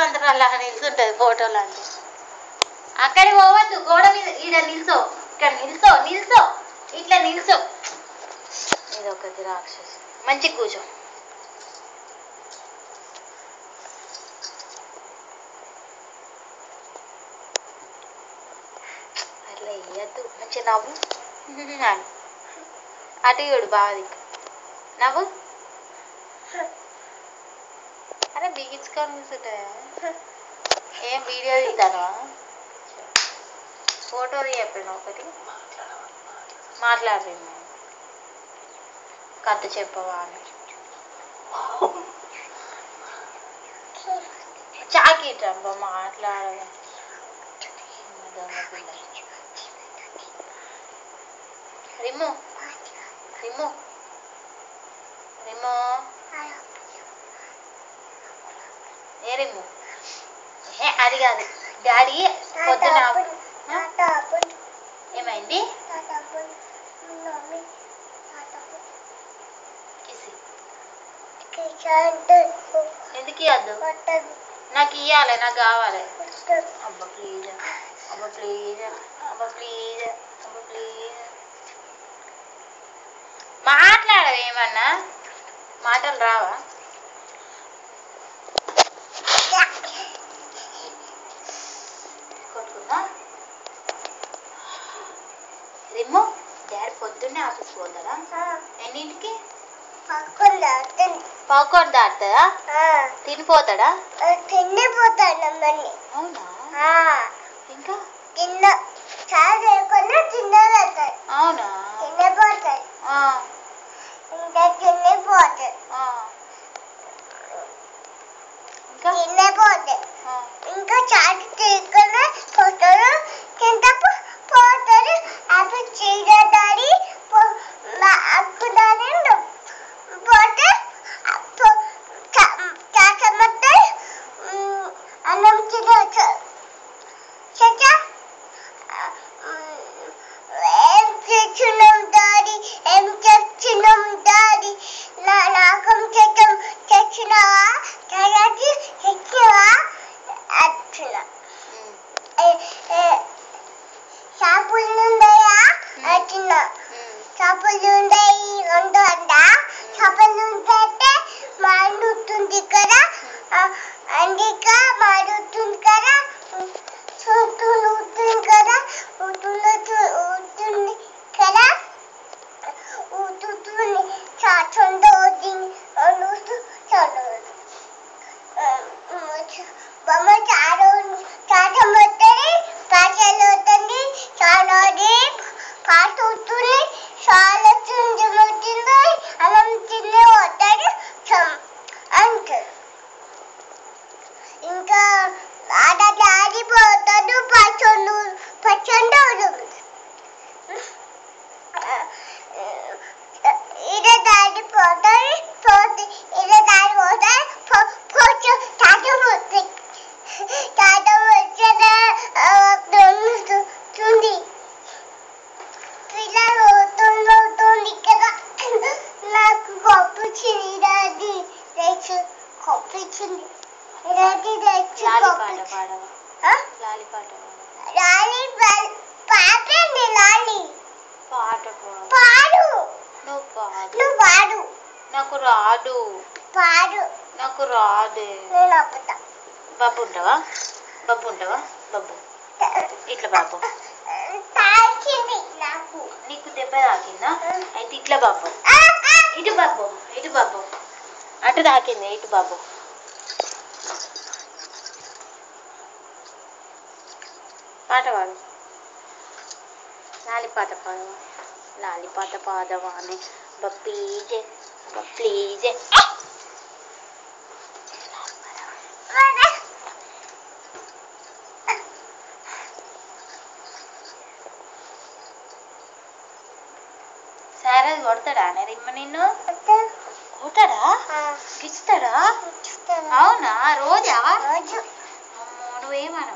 అందరూ అలా నిల్చుంటుంది ఫోటోలు అంటే. అక్కడికి పోవద్దు, గోడ మీద ఈడ నిల్చో, ఇక్కడ నిల్చో నిల్చో, ఇట్లా నిల్చో. ఇది ఒకటి రాక్షసి, మంచి కూర్చో. అట్లా ఇయ్యద్దు, మంచి నవ్వు. అటు ఇడు బాగా నవ్వు. అరే బిగించుకొని కూర్చుంటాయా? ఏం వీడియో తీస్తాను, ఫోటో తీయపోయినా ఒకటి మాట్లాడలేదు. కథ చెప్పవా అని చాకిట్ అబ్బా మాట్లాడగా. రిమ్ము రిమ్ము రిమ్ము ఏ రిమ్ము? అది కాదు డాడీ పొద్దున. ఏమైంది? ఎందుకు ఇవ్వద్దు? నాకు ఇవ్వాలి, నాకు కావాలి. అబ్బా ప్లీజ్, అబ్బా ప్లీజ్, అబ్బా ప్లీజ్, అబ్బా ప్లీజ్. మాట్లాడవు, ఏమన్నా మాటలు రావా? కొట్టుకుందా రిమ్ము? డాడీ పొద్దున్నే ఆఫీస్కి పోతాడా? ఎన్నింటికి? 11 దాటుతుందా? తినిపోతాడా? తిండిపోతాడు. అవునా? ఇంకా అవునా? ఇంకా చాటి తీసుకొని పోతాడు, తింటప్పుడు పోతాడు. అప్పుడు చీరదాడి అక్కుదాని పోతే చాటమొత్తే అన్నం తినవచ్చు. చచ్చా ఏం చేస్తున్నాం డాడీ, ఏం చేస్తున్నాం డాడీ? నాకం చెట్టం తెచ్చినావా? తయారీ తెచ్చినావా? అచ్చునా చేపలు ఉన్నాయా? అచ్చిన చేపలు ఉన్నాయి 2 అంట. చేపలు ఉంటే మాడుతుంది కదా, అందుకే మాడుతుంది కదా, చుట్టూ కదా, ఊతుంది కదా, ఊతుంది చాచంతో బొమ్మ చాటమొత్తది, పాటలు అవుతుంది, చాలది పాట అవుతుంది, చాలా చుంజమవుతుంది, అన్నం తిని పోతాడు అంటాడు. ఇంకా ఆడ ఆడిపోతాడు పచ్చండు ఇదే దాడిపోతాడు, ఇదే దాడిపోతాడు కొంచెం తాటమొత్తుంది. తాటమొచ్చేది పిల్లలు అవుతుంది కదా. నాకు కొప్పించింది డాడీ, తెచ్చు కొప్పించింది డాడీ, తెచ్చు లాలి పాపండి లాలి పాడు. నువ్వు పాడు. నాకు రాదు, పాడు. నాకు రాదే. నేను అప్పుతా. బాబు ఉంటావా? బాబు ఉంటావా? బాబు ఇట్లా బాబు తాకింది నాకు. నీకు దెబ్బ తాకిందా? అయితే ఇట్లా బాబు, ఇటు బాబు, ఇటు బాబు, అటు తాకింది, ఇటు బాబు. పాట పాడు, లాలిపాట పాడవా? లాలిపాట పాడవా అని ప్లీజే, ప్లీజే. సరే కొడతాడా రిమ్మ నిన్ను? కొడతాడా? గిచ్చుతాడా? అవునా? రోజా? అమ్మో నువ్వేమన్నా